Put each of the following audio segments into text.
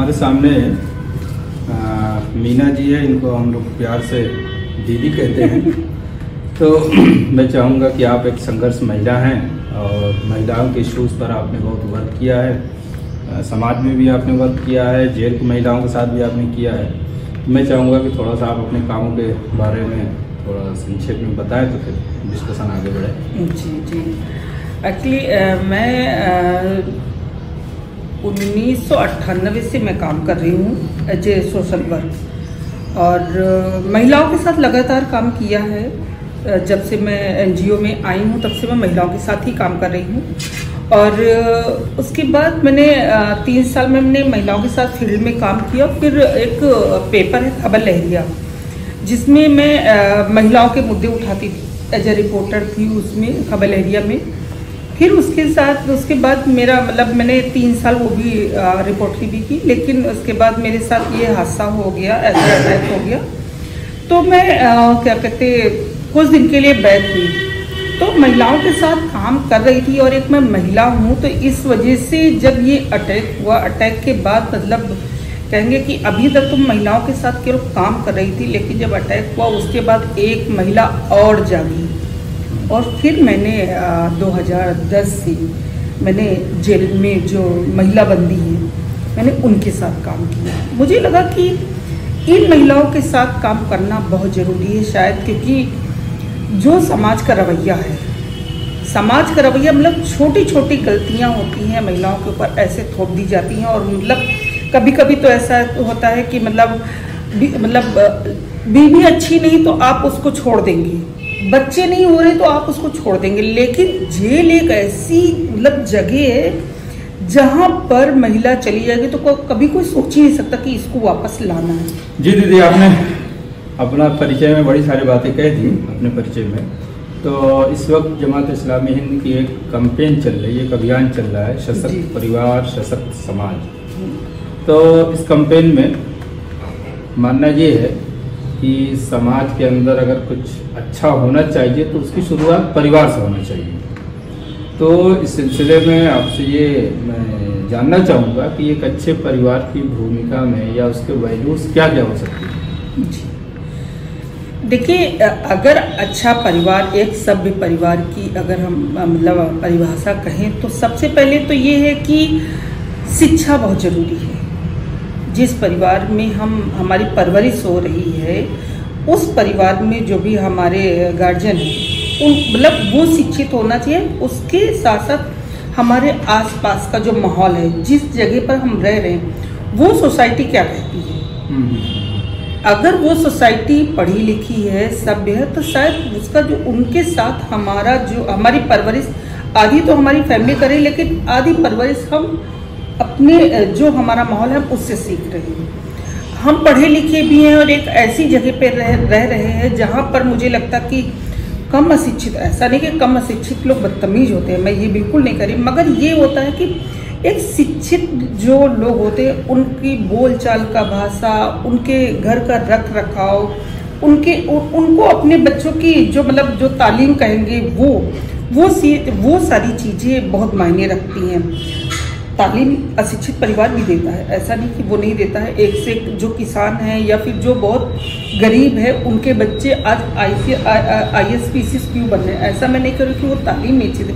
हमारे सामने मीना जी है, इनको हम लोग प्यार से दीदी कहते हैं। तो मैं चाहूँगा कि आप एक संघर्ष महिला हैं और महिलाओं के इश्यूज़ पर आपने बहुत वर्क किया है, समाज में भी आपने वर्क किया है, जेल की महिलाओं के साथ भी आपने किया है। तो मैं चाहूँगा कि थोड़ा सा आप अपने कामों के बारे में थोड़ा संक्षेप में बताएं तो फिर डिस्कशन आगे बढ़े। जी एक्चुअली मैं 1998 से मैं काम कर रही हूँ एज ए सोशल वर्क और महिलाओं के साथ लगातार काम किया है। जब से मैं एनजीओ में आई हूँ तब से मैं महिलाओं के साथ ही काम कर रही हूँ और उसके बाद मैंने 3 साल में मैंने महिलाओं के साथ फील्ड में काम किया। फिर एक पेपर है खबर लहरिया, जिसमें मैं महिलाओं के मुद्दे उठाती थी, एज ए रिपोर्टर थी उसमें खबर लहरिया में। फिर उसके बाद मेरा मैंने 3 साल वो भी रिपोर्टरी भी की, लेकिन उसके बाद मेरे साथ ये हादसा हो गया, ऐसा अटैक हो गया। तो मैं क्या कहते कुछ दिन के लिए बैठ हुई, तो महिलाओं के साथ काम कर रही थी और एक मैं महिला हूँ, तो इस वजह से जब ये अटैक हुआ, अटैक के बाद कहेंगे कि अभी तक तुम महिलाओं के साथ केवल काम कर रही थी, लेकिन जब अटैक हुआ उसके बाद एक महिला और जागी और फिर मैंने 2010 से मैंने जेल में जो महिला बंदी हैं मैंने उनके साथ काम किया। मुझे लगा कि इन महिलाओं के साथ काम करना बहुत ज़रूरी है, शायद क्योंकि जो समाज का रवैया है, समाज का रवैया छोटी छोटी गलतियां होती हैं महिलाओं के ऊपर ऐसे थोप दी जाती हैं और कभी कभी तो ऐसा होता है कि बीवी अच्छी नहीं तो आप उसको छोड़ देंगे, बच्चे नहीं हो रहे तो आप उसको छोड़ देंगे। लेकिन जेल एक ऐसी जगह है जहां पर महिला चली जाएगी तो कभी कोई सोच ही नहीं सकता कि इसको वापस लाना है। जी दीदी, आपने अपना परिचय में बड़ी सारी बातें कह दी अपने परिचय में। तो इस वक्त जमात इस्लामी हिंद की एक कैंपेन चल रही है, एक अभियान चल रहा है, सशक्त परिवार सशक्त समाज। तो इस कैंपेन में मानना ये है कि समाज के अंदर अगर कुछ अच्छा होना चाहिए तो उसकी शुरुआत परिवार से होना चाहिए। तो इस सिलसिले में आपसे ये मैं जानना चाहूँगा कि एक अच्छे परिवार की भूमिका में या उसके वैल्यूज क्या क्या हो सकती है। जी देखिए, अगर अच्छा परिवार, एक सभ्य परिवार की अगर हम परिभाषा कहें तो सबसे पहले तो ये है कि शिक्षा बहुत ज़रूरी है। जिस परिवार में हमारी परवरिश हो रही है उस परिवार में जो भी हमारे गार्जियन हैं वो शिक्षित होना चाहिए। उसके साथ साथ हमारे आसपास का जो माहौल है, जिस जगह पर हम रह रहे हैं, वो सोसाइटी क्या कहती है। अगर वो सोसाइटी पढ़ी लिखी है, सभ्य है, तो शायद उसका जो उनके साथ हमारी परवरिश आधी तो हमारी फैमिली करे, लेकिन आधी परवरिश हम अपने जो हमारा माहौल है उससे सीख रहे हैं। हम पढ़े लिखे भी हैं और एक ऐसी जगह पे रह रहे हैं जहाँ पर मुझे लगता कि कम अशिक्षित, ऐसा नहीं कि कम अशिक्षित लोग बदतमीज होते हैं, मैं ये बिल्कुल नहीं करी, मगर ये होता है कि एक शिक्षित जो लोग होते हैं उनकी बोलचाल का भाषा, उनके घर का रख रखाव, उनको अपने बच्चों की जो तालीम कहेंगे वो सारी चीज़ें बहुत मायने रखती हैं। तालीम अशिक्षित परिवार भी देता है, ऐसा नहीं कि वो नहीं देता है। एक से एक जो किसान हैं या फिर जो बहुत गरीब है उनके बच्चे आज IAS PCS क्यों बन रहे हैं, ऐसा मैं नहीं करूँ कि वो तालीम नहीं चाहिए,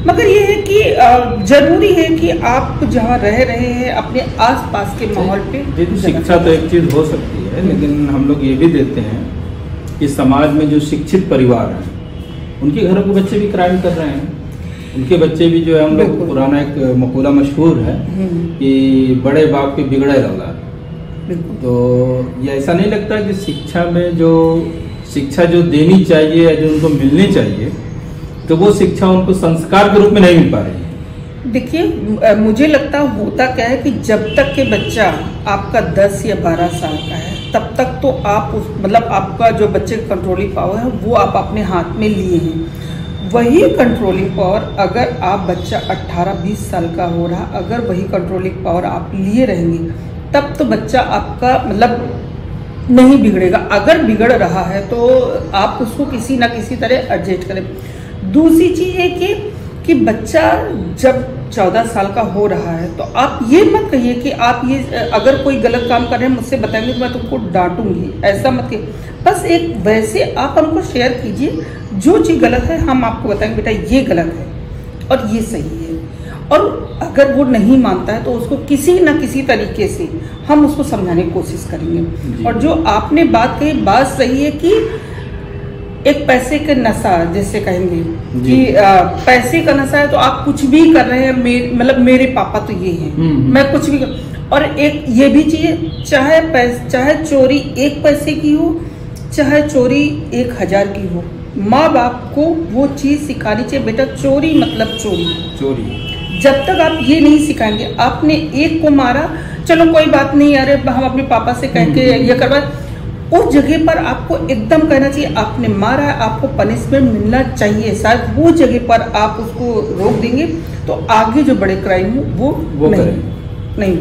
मगर ये है कि जरूरी है कि आप जहाँ रह रहे हैं अपने आसपास के माहौल पे शिक्षा तो एक चीज़ हो सकती है, लेकिन हम लोग ये भी देते हैं कि समाज में जो शिक्षित परिवार हैं उनके घरों के बच्चे भी क्राइम कर रहे हैं, उनके बच्चे भी जो है, हम लोग पुराना एक मकूला मशहूर है कि बड़े बाप के बिगड़े औलाद। तो ये ऐसा नहीं लगता कि शिक्षा जो देनी चाहिए या जो उनको मिलनी चाहिए तो वो शिक्षा उनको संस्कार के रूप में नहीं मिल पा रही है। देखिए, मुझे लगता होता क्या है कि जब तक के बच्चा आपका 10 या 12 साल का है तब तक तो आप आपका जो बच्चे का कंट्रोलिंग पावर है वो आप अपने हाथ में लिए हैं। वही कंट्रोलिंग पावर अगर आप बच्चा 18-20 साल का हो रहा, अगर वही कंट्रोलिंग पावर आप लिए रहेंगे तब तो बच्चा आपका नहीं बिगड़ेगा। अगर बिगड़ रहा है तो आप उसको किसी ना किसी तरह एडजस्ट करें। दूसरी चीज़ है कि कि बच्चा जब 14 साल का हो रहा है तो आप ये मत कहिए कि आप ये अगर कोई गलत काम कर रहे हैं मुझसे बताएंगे तो मैं तुमको डांटूंगी, ऐसा मत कहिए। बस एक वैसे आप हमको शेयर कीजिए, जो चीज़ गलत है हम आपको बताएंगे बेटा ये गलत है और ये सही है। और अगर वो नहीं मानता है तो उसको किसी न किसी तरीके से हम उसको समझाने की कोशिश करेंगे। और जो आपने बात कही, बात सही है कि एक पैसे का नशा जैसे कहेंगे कि पैसे का नशा है तो आप कुछ भी कर रहे हैं, मतलब मेरे पापा तो ये हैं, मैं कुछ भी और एक ये भी चीज, चाहे चोरी 1 पैसे की हो, चाहे चोरी 1000 की हो, माँ बाप को वो चीज सिखानी चाहिए, बेटा चोरी मतलब चोरी। जब तक आप ये नहीं सिखाएंगे, आपने एक को मारा, चलो कोई बात नहीं, अरे हम अपने पापा से कह के ये करवा, उस जगह पर आपको एकदम कहना चाहिए आपने मारा है, आपको पनिशमेंट मिलना चाहिए। शायद वो जगह पर आप उसको रोक देंगे तो आगे जो बड़े क्राइम हो वो नहीं।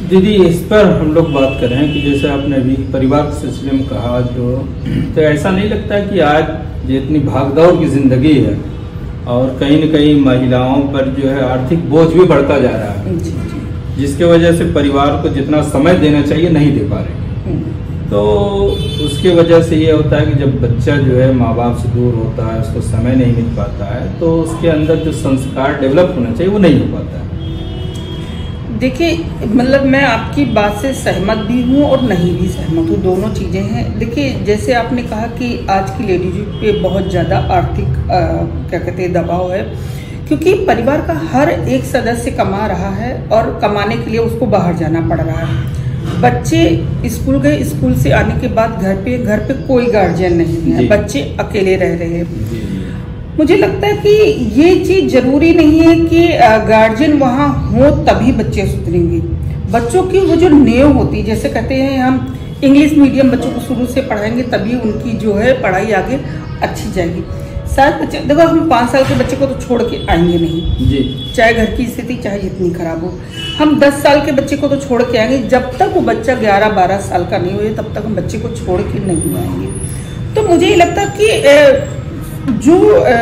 दीदी इस पर हम लोग बात कर रहे हैं कि जैसे आपने अभी परिवार के सिलसिले में कहा, तो ऐसा नहीं लगता कि आज जो इतनी भागदौड़ की जिंदगी है और कहीं न कहीं महिलाओं पर जो है आर्थिक बोझ भी बढ़ता जा रहा है, जिसके वजह से परिवार को जितना समय देना चाहिए नहीं दे पा रहे, तो उसके वजह से ये होता है कि जब बच्चा जो है माँ बाप से दूर होता है, उसको समय नहीं मिल पाता है, तो उसके अंदर जो संस्कार डेवलप होना चाहिए वो नहीं हो पाता है। देखिए, मतलब मैं आपकी बात से सहमत भी हूँ और नहीं भी सहमत हूँ, दोनों चीज़ें हैं। देखिए, जैसे आपने कहा कि आज की लेडीज पे बहुत ज़्यादा आर्थिक क्या कहते हैं दबाव है, क्योंकि परिवार का हर एक सदस्य कमा रहा है और कमाने के लिए उसको बाहर जाना पड़ रहा है। बच्चे स्कूल गए, स्कूल से आने के बाद घर पे कोई गार्जियन नहीं है, बच्चे अकेले रह रहे हैं। मुझे लगता है कि ये चीज जरूरी नहीं है कि गार्जियन वहाँ हो तभी बच्चे सुधरेंगे। बच्चों की वो जो नींव होती है, जैसे कहते हैं हम इंग्लिश मीडियम बच्चों को शुरू से पढ़ाएंगे तभी उनकी जो है पढ़ाई आगे अच्छी जाएगी। शायद बच्चे, देखो हम 5 साल के बच्चे को तो छोड़ के आएंगे नहीं जी, चाहे घर की स्थिति चाहे जितनी खराब हो। हम 10 साल के बच्चे को तो छोड़ के आएंगे, जब तक वो बच्चा 11-12 साल का नहीं हुए तब तक हम बच्चे को छोड़ के नहीं आएंगे। तो मुझे ये लगता कि जो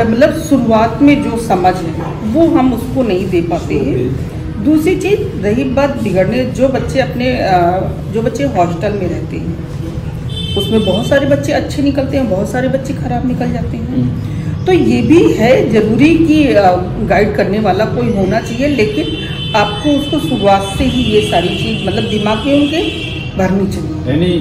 मतलब शुरुआत में जो समझ है वो हम उसको नहीं दे पाते हैं। दूसरी चीज रही बात बिगड़ने, जो बच्चे हॉस्टल में रहते हैं उसमें बहुत सारे बच्चे अच्छे निकलते हैं, बहुत सारे बच्चे खराब निकल जाते हैं। तो ये भी है जरूरी कि गाइड करने वाला कोई होना चाहिए, लेकिन आपको उसको शुरुआत से ही ये सारी चीज मतलब दिमाग में उनके भरनी चाहिए, यानी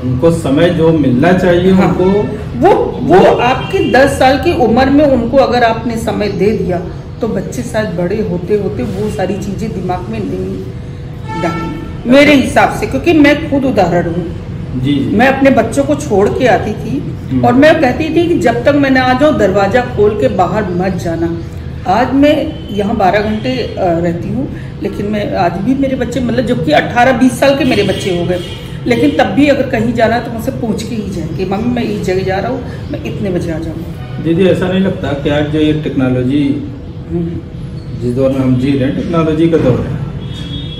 उनको समय जो मिलना चाहिए। हाँ, उनको वो आपकी 10 साल की उम्र में उनको अगर आपने समय दे दिया तो बच्चे शायद बड़े होते होते वो सारी चीजें दिमाग में नहीं डालेंगे मेरे हिसाब से, क्योंकि मैं खुद उदाहरण हूँ। जी। मैं अपने बच्चों को छोड़ के आती थी और मैं कहती थी कि जब तक मैं ना आ जाऊँ दरवाजा खोल के बाहर मत जाना। आज मैं यहाँ 12 घंटे रहती हूँ, लेकिन मैं आज भी मेरे बच्चे मतलब जबकि 18-20 साल के मेरे बच्चे हो गए, लेकिन तब भी अगर कहीं जाना है तो मुझसे पूछ के ही जाएंगे, मम्मी मैं इस जगह जा रहा हूँ, मैं इतने बजे आ जाऊँगा। दीदी ऐसा नहीं लगता कि आज जो ये टेक्नोलॉजी जिस दौर में हम जी रहे हैं, टेक्नोलॉजी का दौर है,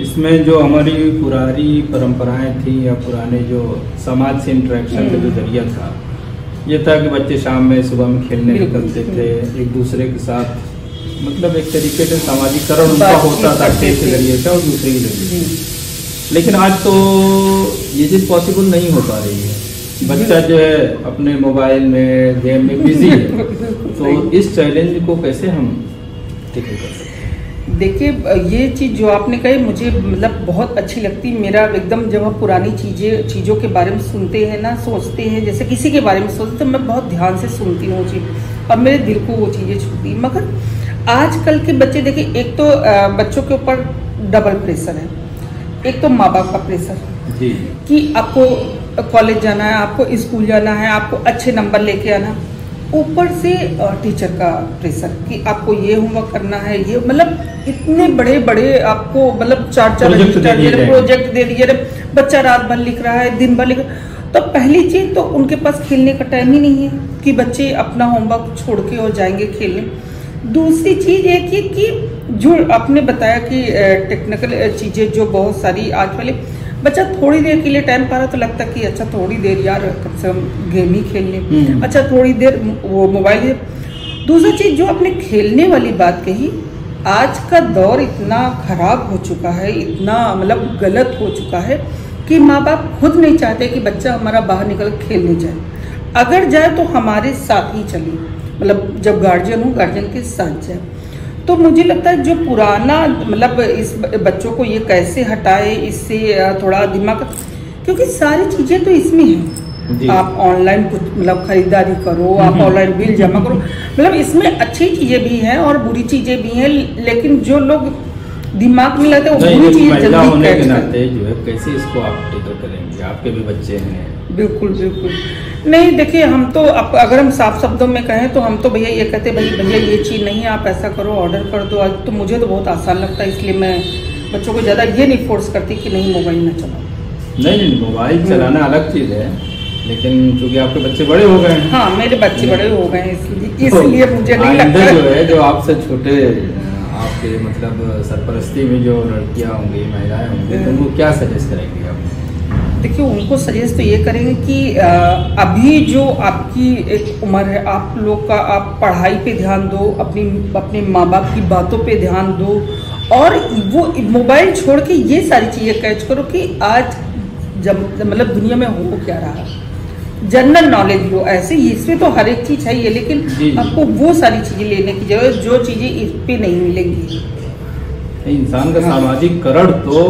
इसमें जो हमारी पुरानी परंपराएं थी या पुराने जो समाज से इंटरेक्शन का जो जरिया था, ये था कि बच्चे शाम में सुबह में खेलने निकलते थे एक दूसरे के साथ, मतलब एक तरीके से सामाजिकरण उनका होता था खेल के जरिए से और दूसरे के जरिए। लेकिन आज तो ये चीज़ पॉसिबल नहीं हो पा रही है, बच्चा जो है अपने मोबाइल में गेम में बिजी है, तो इस चैलेंज को कैसे हम टैकल कर सकते हैं? देखिए, ये चीज़ जो आपने कही मुझे मतलब बहुत अच्छी लगती। मेरा एकदम जब हम पुरानी चीज़ों के बारे में सुनते हैं ना, सोचते हैं, जैसे किसी के बारे में सोचते तो मैं बहुत ध्यान से सुनती हूँ वो चीज़ और मेरे दिल को वो चीज़ें छूती। मगर आजकल के बच्चे देखिए, एक तो बच्चों के ऊपर डबल प्रेशर है, एक तो माँ बाप का प्रेशर जी, कि आपको कॉलेज जाना है, आपको स्कूल जाना है, आपको अच्छे नंबर लेके आना, ऊपर से टीचर का प्रेशर कि आपको ये होमवर्क करना है, ये मतलब इतने बड़े बड़े आपको मतलब 4-4 प्रोजेक्ट दे दिए, बच्चा रात भर लिख रहा है, दिन भर लिख रहा है। तो पहली चीज तो उनके पास खेलने का टाइम ही नहीं है कि बच्चे अपना होमवर्क छोड़ के और जाएंगे खेलने। दूसरी चीज है कि जो आपने बताया कि टेक्निकल चीजें जो बहुत सारी आज वाले बच्चा थोड़ी देर के लिए टाइम पा रहा तो लगता कि अच्छा थोड़ी देर यार कम से कम गेम ही खेल ले, अच्छा थोड़ी देर वो मोबाइल। दूसरी चीज जो आपने खेलने वाली बात कही, आज का दौर इतना खराब हो चुका है, इतना मतलब गलत हो चुका है कि माँ बाप खुद नहीं चाहते कि बच्चा हमारा बाहर निकल खेलने जाए। अगर जाए तो हमारे साथ ही चले, मतलब जब गार्जियन हो गार्जियन के साथ जाए। तो मुझे लगता है जो पुराना मतलब इस बच्चों को ये कैसे हटाए, इससे थोड़ा दिमाग, क्योंकि सारी चीज़ें तो इसमें हैं। आप ऑनलाइन कुछ मतलब खरीदारी करो, आप ऑनलाइन बिल जमा करो, मतलब इसमें अच्छी चीजें भी हैं और बुरी चीजें भी हैं, लेकिन जो लोग दिमाग में लाते हैं वो बुरी चीजें जल्दी होने के नाते जो है कैसे इसको आप टेकल करेंगे, आपके भी बच्चे हैं। बिल्कुल बिल्कुल नहीं, देखिए हम तो अगर हम साफ शब्दों में कहें तो हम तो भैया ये कहते भैया ये चीज़ नहीं है, आप ऐसा करो ऑर्डर कर दो। आज तो मुझे तो बहुत आसान लगता है, इसलिए मैं बच्चों को ज़्यादा ये नहीं फोर्स करती कि नहीं मोबाइल ना चलाओ। नहीं, मोबाइल चलाना अलग चीज़ है, लेकिन चूंकि आपके बच्चे बड़े हो गए हैं। हाँ, मेरे बच्चे बड़े हो गए हैं, इसलिए मुझे नहीं लगता जो है जो आपसे छोटे आपके मतलब सरपरस्ती में जो लड़कियां होंगी, महिलाएं होंगी, तो उनको क्या सजेस्ट करेंगे आप? देखिए उनको सजेस्ट तो ये करेंगे कि अभी जो आपकी एक उम्र है, आप लोग का आप पढ़ाई पे ध्यान दो, अपने माँ बाप की बातों पे ध्यान दो, और वो मोबाइल छोड़ के ये सारी चीज़ें कैच करो कि आज जब मतलब दुनिया में हो क्या रहा, जनरल नॉलेज लो। ऐसे इसमें तो हर एक चीज़ चाहिए, लेकिन आपको वो सारी चीज़ें लेने की जरूरत जो चीज़ें इस पे नहीं मिलेंगी। इंसान का सामाजिक करण तो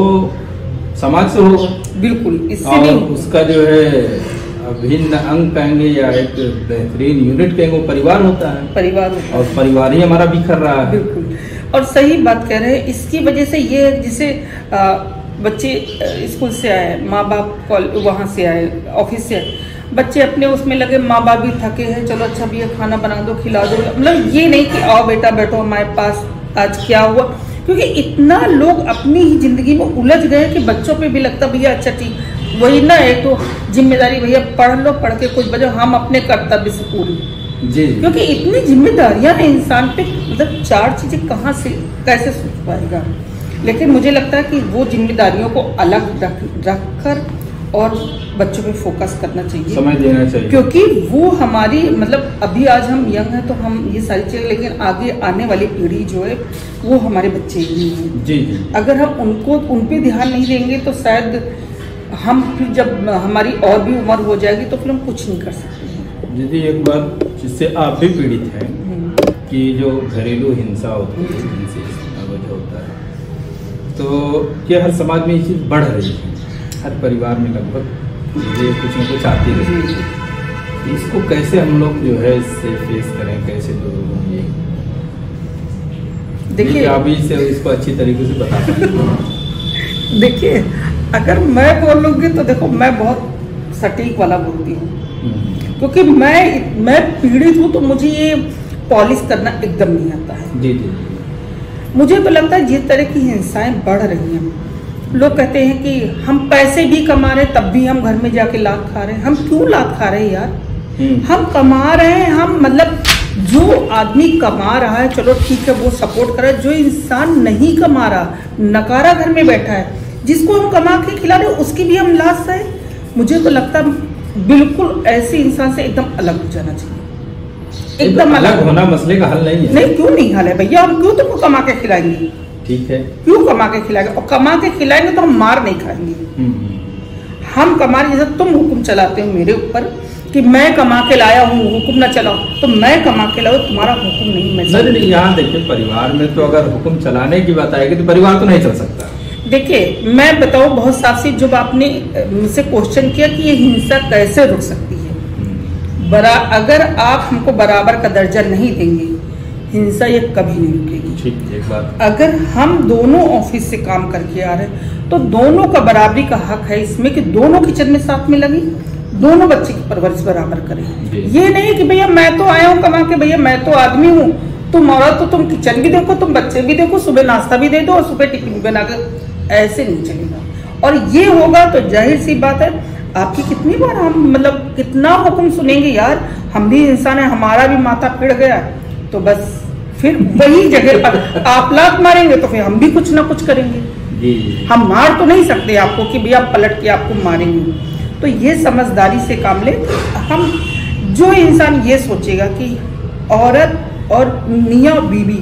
समाज से हो, बिल्कुल, इससे नहीं उसका जो है अभिन्न अंग कहेंगे या एक बेहतरीन यूनिट कहेंगे वो परिवार होता है। परिवार और परिवार ही हमारा बिखर रहा है। बिल्कुल, और सही बात कह रहे हैं। इसकी वजह से ये जिसे बच्चे स्कूल से आए, माँ बाप वहाँ से आए, ऑफिस से आए, बच्चे अपने उसमें लगे, माँ बाप भी थके हैं, चलो अच्छा भैया खाना बना दो, खिला दो। मतलब ये नहीं कि आओ बेटा बैठो हमारे पास, आज क्या हुआ, क्योंकि इतना लोग अपनी ही जिंदगी में उलझ गए कि बच्चों पे भी लगता भैया अच्छा ठीक वही ना, एक तो जिम्मेदारी भैया पढ़ लो, पढ़ के कुछ बचो, हम अपने कर्तव्य से पूरी जी। क्योंकि इतनी जिम्मेदारियां हैं इंसान पे, मतलब चार चीजें कहाँ से कैसे सोच पाएगा। लेकिन मुझे लगता है कि वो जिम्मेदारियों को अलग रख कर और बच्चों पे फोकस करना चाहिए, समय देना चाहिए, क्योंकि वो हमारी मतलब अभी आज हम यंग हैं तो हम ये सारी चीज़ें, लेकिन आगे आने वाली पीढ़ी जो है वो हमारे बच्चे ही हैं जी। अगर हम उन पे ध्यान नहीं देंगे तो शायद हम फिर जब हमारी और भी उम्र हो जाएगी तो फिर हम कुछ नहीं कर सकते। दीदी एक बात जिससे आप भी पीड़ित हैं कि जो घरेलू हिंसा होती है, जिनसे वजह होता है, तो क्या हर समाज में ये चीज़ बढ़ रही है, हर परिवार में लगभग ये कुछ न कुछ आती रहती है। इसको कैसे हम लोग जो है इससे फेस करें, कैसे दूर होंगे? देखिए आप इसे इसको अच्छी तरीके से बता पाएंगे। देखिए अगर मैं बोलूँगी तो देखो मैं बहुत सटीक वाला बोलती हूँ, क्योंकि मैं पीड़ित हूँ, तो मुझे ये पॉलिश करना एकदम नहीं आता है जी। मुझे तो लगता है जिस तरह की हिंसाएं बढ़ रही हैं, लोग कहते हैं कि हम पैसे भी कमा रहे तब भी हम घर में जाके लात खा रहे हैं। हम क्यों लात खा रहे हैं यार? हम कमा रहे हैं, हम मतलब जो आदमी कमा रहा है चलो ठीक है वो सपोर्ट कर रहा है, जो इंसान नहीं कमा रहा, नकारा घर में बैठा है, जिसको हम कमा के खिला रहे उसकी भी हम लात सहे। मुझे तो लगता है बिल्कुल ऐसे इंसान से एकदम अलग हो जाना चाहिए, एकदम अलग होना मसले का हल नहीं है। नहीं, क्यों नहीं हल है भैया? हम क्यों तुमको कमा के खिलाएंगे? ठीक है, क्यों कमा के खिलाएंगे? और कमा के खिलाएंगे तो हम मार नहीं खाएंगे। हम कमा जैसे तुम हुक्म चलाते हो मेरे ऊपर कि मैं कमा के लाया हूँ, हुक्म ना चलाओ, तो मैं कमा के लाऊं, तुम्हारा हुक्म नहीं मैं नहीं। यहाँ देखिए परिवार में तो अगर हुक्म चलाने की बात आएगी तो परिवार तो नहीं चल सकता। देखिए मैं बताऊँ बहुत साफ सी, जब आपने मुझसे क्वेश्चन किया कि ये हिंसा कैसे रुक सकती है, अगर आप हमको बराबर का दर्जा नहीं देंगे, हिंसा ये कभी नहीं रुकेगी। ठीक, एक बात, अगर हम दोनों ऑफिस से काम करके आ रहे हैं तो दोनों का बराबरी का हक है इसमें कि दोनों किचन में साथ में लगी, दोनों बच्चे की परवरिश बराबर करें। ये नहीं कि भैया मैं तो आया हूँ कमा के, भैया मैं तो आदमी हूँ, तुम औरत तो तुम किचन भी देखो, तुम बच्चे भी देखो, सुबह नाश्ता भी दे दो और सुबह टिफिन भी बना कर, ऐसे नहीं चलेगा। और ये होगा तो जाहिर सी बात है आपकी कितनी बार हम मतलब कितना हुक्म सुनेंगे यार, हम भी इंसान है, हमारा भी माथा पिड़ गया, तो बस फिर वही जगह पर आप लात मारेंगे तो फिर हम भी कुछ ना कुछ करेंगे जी। हम मार तो नहीं सकते आपको कि भैया पलट के आपको मारेंगे, तो ये समझदारी से काम ले। हम जो इंसान ये सोचेगा कि औरत और मियाँ बीवी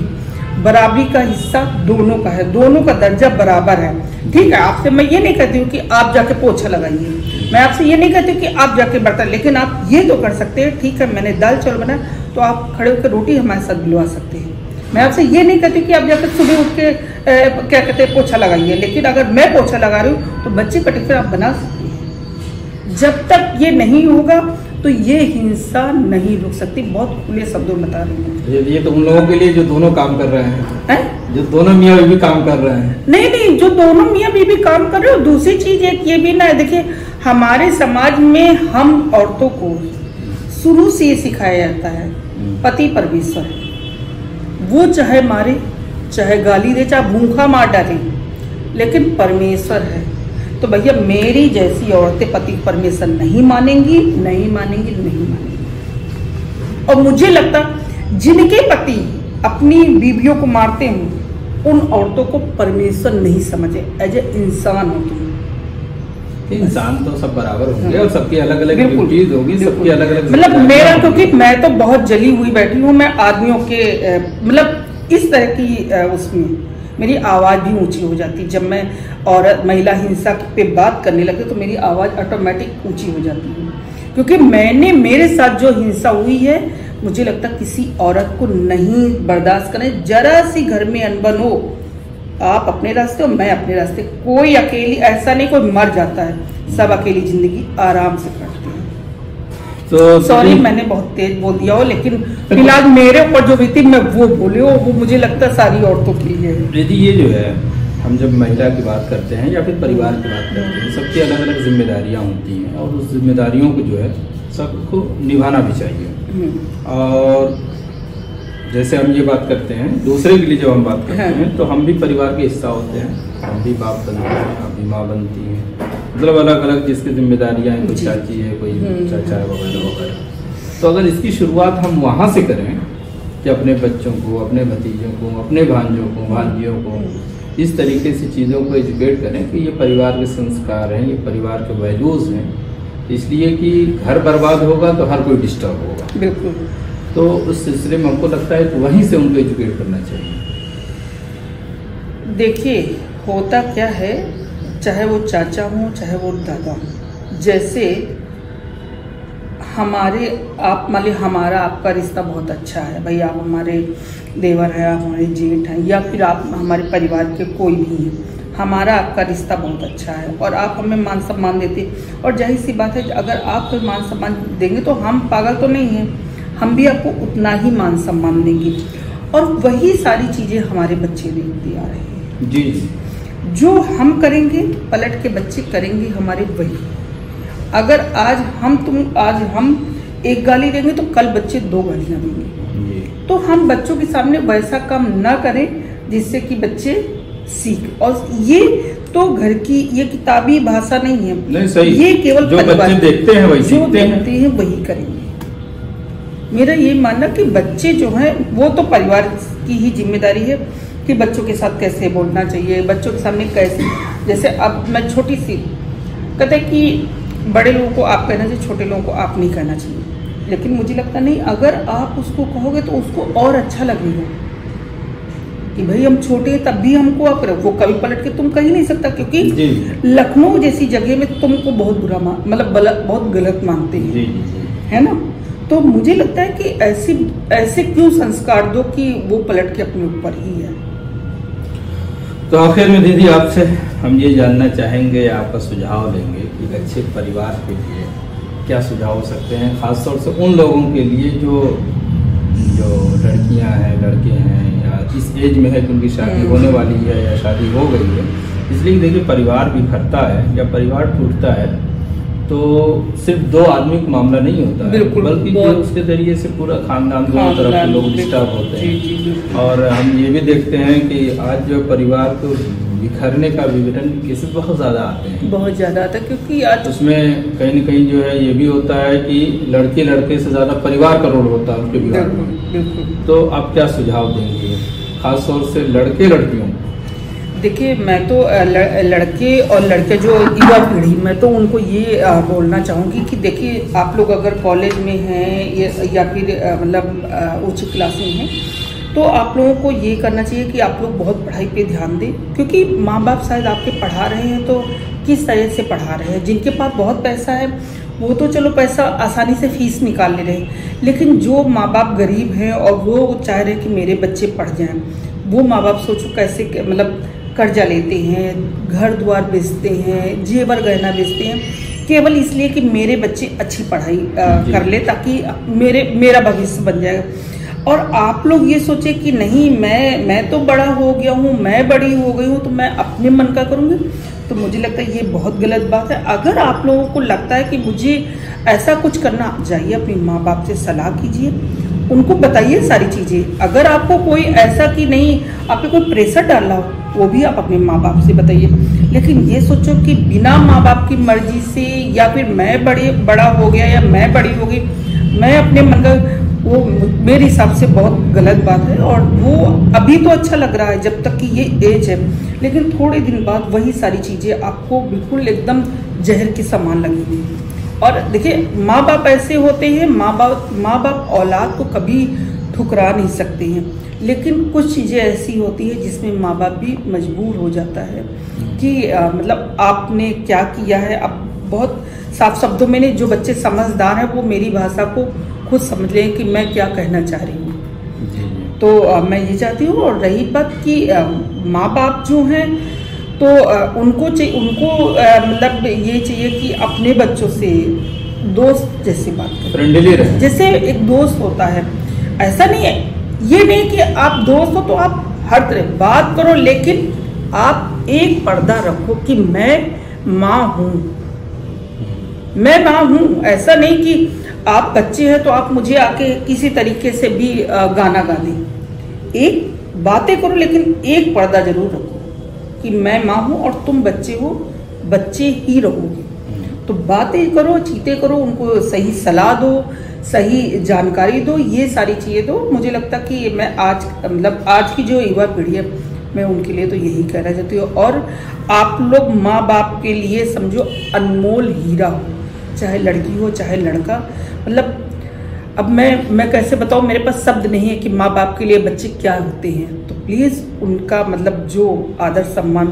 बराबरी का हिस्सा दोनों का है, दोनों का दर्जा बराबर है। ठीक है, आपसे मैं ये नहीं कहती हूँ कि आप जाके पोछा लगाइए, मैं आपसे ये नहीं कहती कि आप जाके बर्तन, लेकिन आप ये तो कर सकते हैं। ठीक है, मैंने दाल चावल बनाया तो आप खड़े होकर रोटी हमारे साथ बुलवा सकते हैं। मैं आपसे ये नहीं कहती कि आप जाकर सुबह उठ के क्या कहते हैं पोछा लगाइए, लेकिन अगर मैं पोछा लगा रही हूँ तो बच्चे का टिफिन आप बना सकते हैं। जब तक ये नहीं होगा तो ये हिंसा नहीं रुक सकती। बहुत खुले शब्दों में बता रही हूँ। ये तो उन लोगों के लिए जो दोनों काम कर रहे हैं, जो दोनों मियाँ बीवी काम कर रहे हैं। नहीं, जो दोनों मियाँ बीवी काम कर रहे हो। दूसरी चीज एक ये भी ना है, देखिए हमारे समाज में हम औरतों को शुरू से ये सिखाया जाता है पति परमेश्वर है, वो चाहे मारे, चाहे गाली दे, चाहे भूखा मार डाले, लेकिन परमेश्वर है। तो भैया मेरी जैसी औरतें पति परमेश्वर नहीं मानेंगी, नहीं मानेंगी, नहीं मानेंगी। और मुझे लगता जिनके पति अपनी बीवियों को मारते हैं उन औरतों को परमेश्वर नहीं समझे, एज ए इंसान होती है। इंसान तो सब बराबर होंगे और सबकी अलग अलग ड्यूटीज होगी, सबकी अलग अलग। मतलब मेरा, क्योंकि मैं तो बहुत जली हुई बैठी हूँ, मैं आदमियों के मतलब इस तरह की उसमें मेरी आवाज़ भी ऊंची हो जाती। जब मैं औरत महिला हिंसा पे बात करने लगती तो मेरी आवाज़ ऑटोमेटिक ऊंची हो जाती है, क्योंकि मैंने मेरे साथ जो हिंसा हुई है मुझे लगता किसी औरत को नहीं बर्दाश्त करें। जरा सी घर में अनबन हो, आप अपने रास्ते और मैं अपने रास्ते, कोई अकेली ऐसा नहीं कोई मर जाता है, सब अकेली जिंदगी आराम से काटते हैं। तो सॉरी मैंने बहुत तेज बोल दिया हो, लेकिन फिलहाल मेरे ऊपर जो बीती मैं वो बोले हो, वो मुझे लगता है सारी औरतों के लिए है। दीदी ये जो है, हम जब महिला की बात करते हैं या फिर परिवार की बात करते हैं, सबकी अलग अलग जिम्मेदारियां होती हैं और उस जिम्मेदारियों को जो है सबको निभाना भी चाहिए। और जैसे हम ये बात करते हैं दूसरे के लिए, जब हम बात करते हैं तो हम भी परिवार के हिस्सा होते हैं, हम भी बाप बनते हैं, हम भी माँ बनती हैं, मतलब अलग अलग जिसकी जिम्मेदारियां हैं, कोई चाची है, कोई चाचा है, वगैरह वगैरह। तो अगर इसकी शुरुआत हम वहाँ से करें कि अपने बच्चों को, अपने भतीजों को, अपने भांजों को, भांजियों को इस तरीके से चीज़ों को एजुकेट करें कि ये परिवार के संस्कार हैं, ये परिवार के वैल्यूज़ हैं, इसलिए कि घर बर्बाद होगा तो हर कोई डिस्टर्ब होगा। बिल्कुल। तो उस सिलसिले में हमको लगता है कि वहीं से उनको एजुकेट करना चाहिए। देखिए होता क्या है, चाहे वो चाचा हो चाहे वो दादा हो, जैसे हमारे आप मान ली हमारा आपका रिश्ता बहुत अच्छा है, भाई आप हमारे देवर हैं, आप हमारे जेठ हैं, या फिर आप हमारे परिवार के कोई भी हैं, हमारा आपका रिश्ता बहुत अच्छा है और आप हमें मान सम्मान देते हैं। और जाहिर सी बात है अगर आप कोई मान सम्मान देंगे तो हम पागल तो नहीं हैं, हम भी आपको उतना ही मान सम्मान देंगे। और वही सारी चीज़ें हमारे बच्चे देखते आ रहे हैं। जी, जो हम करेंगे पलट के बच्चे करेंगे हमारे वही। अगर आज हम एक गाली देंगे तो कल बच्चे 2 गालियां देंगे। तो हम बच्चों के सामने वैसा काम ना करें जिससे कि बच्चे सीख। और ये तो घर की ये किताबी भाषा नहीं है, नहीं सही, ये केवल जो बच्चे देखते हैं वही सीखते हैं, वही करेंगे। मेरा ये मानना कि बच्चे जो हैं वो तो परिवार की ही जिम्मेदारी है कि बच्चों के साथ कैसे बोलना चाहिए, बच्चों के सामने कैसे। जैसे अब मैं छोटी सी कहते हैं कि बड़े लोगों को आप कहना चाहिए, छोटे लोगों को आप नहीं कहना चाहिए, लेकिन मुझे लगता नहीं, अगर आप उसको कहोगे तो उसको और अच्छा लगेगा कि भाई हम छोटे तब भी हमको आप, वो कभी पलट के तुम कह ही नहीं सकता, क्योंकि लखनऊ जैसी जगह में तुमको बहुत बुरा मतलब बहुत गलत मानते हैं, है ना। तो मुझे लगता है कि ऐसे क्यों संस्कार दो कि वो पलट के अपने ऊपर ही है। तो आखिर में दीदी आपसे हम ये जानना चाहेंगे, आपका सुझाव लेंगे कि अच्छे परिवार के लिए क्या सुझाव हो सकते हैं, खासतौर से उन लोगों के लिए जो लड़कियां हैं, लड़के हैं, या इस एज में है कि उनकी शादी होने वाली है या शादी हो गई है। इसलिए देखिए परिवार बिखरता है या परिवार टूटता है तो सिर्फ 2 आदमी का मामला नहीं होता है, बल्कि जो उसके जरिए से पूरा खानदान, दोनों तरफ के लोग डिस्टर्ब होते हैं। और हम ये भी देखते हैं कि आज जो परिवार को बिखरने का विवरण केसेस बहुत ज़्यादा आते हैं, बहुत ज़्यादा आता है, क्योंकि आज उसमें कहीं न कहीं जो है ये भी होता है कि लड़के से ज़्यादा परिवार का रोल होता है उनके बिगाड़ में। तो आप क्या सुझाव देंगे खास तौर से लड़के लड़कियों? देखिए, मैं तो लड़के और लड़के जो युवा पीढ़ी, मैं तो उनको ये बोलना चाहूँगी कि देखिए, आप लोग अगर कॉलेज में हैं या फिर मतलब उच्च क्लास में हैं, तो आप लोगों को ये करना चाहिए कि आप लोग बहुत पढ़ाई पे ध्यान दें, क्योंकि माँ बाप शायद आपके पढ़ा रहे हैं तो किस तरह से पढ़ा रहे हैं। जिनके पास बहुत पैसा है वो तो चलो पैसा आसानी से फीस निकाल ले रहे हैं, लेकिन जो माँ बाप गरीब हैं और वो चाह रहे हैं कि मेरे बच्चे पढ़ जाएं, वो माँ बाप सोचो कैसे मतलब कर्जा लेते हैं, घर द्वार बेचते हैं, जेवर गहना बेचते हैं, केवल इसलिए कि मेरे बच्चे अच्छी पढ़ाई कर ले, ताकि मेरा भविष्य बन जाएगा। और आप लोग ये सोचे कि नहीं, मैं तो बड़ा हो गया हूँ, मैं बड़ी हो गई हूँ, तो मैं अपने मन का करूँगी, तो मुझे लगता है ये बहुत गलत बात है। अगर आप लोगों को लगता है कि मुझे ऐसा कुछ करना, जाइए अपने माँ बाप से सलाह कीजिए, उनको बताइए सारी चीज़ें। अगर आपको कोई ऐसा कि नहीं, आप पे कोई प्रेशर डाल रहा हो, वो भी आप अपने माँ बाप से बताइए। लेकिन ये सोचो कि बिना माँ बाप की मर्जी से, या फिर मैं बड़ा हो गया या मैं बड़ी हो गई, मैं अपने मन का, वो मेरे हिसाब से बहुत गलत बात है। और वो अभी तो अच्छा लग रहा है जब तक कि ये एज है, लेकिन थोड़े दिन बाद वही सारी चीज़ें आपको बिल्कुल एकदम जहर के समान लगेंगी। और देखिए, माँ बाप ऐसे होते हैं, माँ बाप औलाद को कभी ठुकरा नहीं सकते हैं, लेकिन कुछ चीज़ें ऐसी होती है जिसमें माँ बाप भी मजबूर हो जाता है कि मतलब आपने क्या किया है। अब बहुत साफ शब्दों में, जो बच्चे समझदार हैं वो मेरी भाषा को खुद समझ लें कि मैं क्या कहना चाह रही हूँ। तो मैं ये चाहती हूँ। और रही बात कि माँ बाप जो हैं, तो उनको मतलब ये चाहिए कि अपने बच्चों से दोस्त जैसी बात करें, फ्रेंडली रहे। जैसे एक दोस्त होता है, ऐसा नहीं है, ये नहीं कि आप दोस्त हो तो आप हर तरह बात करो, लेकिन आप एक पर्दा रखो कि मैं माँ हूँ, मैं माँ हूँ। ऐसा नहीं कि आप बच्चे हैं तो आप मुझे आके किसी तरीके से भी गाना गा दें। एक बातें करो, लेकिन एक पर्दा जरूर रखो कि मैं माँ हूँ और तुम बच्चे हो, बच्चे ही रहोगे। तो बातें करो, चीतें करो, उनको सही सलाह दो, सही जानकारी दो, ये सारी चीज़ें दो। मुझे लगता कि मैं आज की जो युवा पीढ़ी है, मैं उनके लिए तो यही कहना चाहती हूँ। और आप लोग माँ बाप के लिए समझो अनमोल हीरा हो, चाहे लड़की हो चाहे लड़का। मतलब अब मैं कैसे बताऊँ, मेरे पास शब्द नहीं है कि माँ बाप के लिए बच्चे क्या होते हैं। तो प्लीज़ उनका मतलब जो आदर सम्मान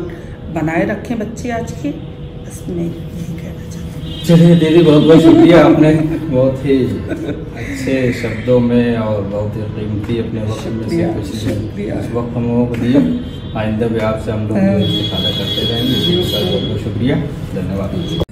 बनाए रखें बच्चे आज के, बस मैं यही कहना चाहती हूँ। चलिए दीदी, बहुत बहुत शुक्रिया, आपने बहुत ही अच्छे शब्दों में और बहुत ही कीमती अपने वक्त में से कुछ उस वक्त हम लोगों को दिए। आइंदा भी आपसे हम लोग इस्तेफादा करते रहेंगे। बहुत बहुत शुक्रिया, धन्यवाद।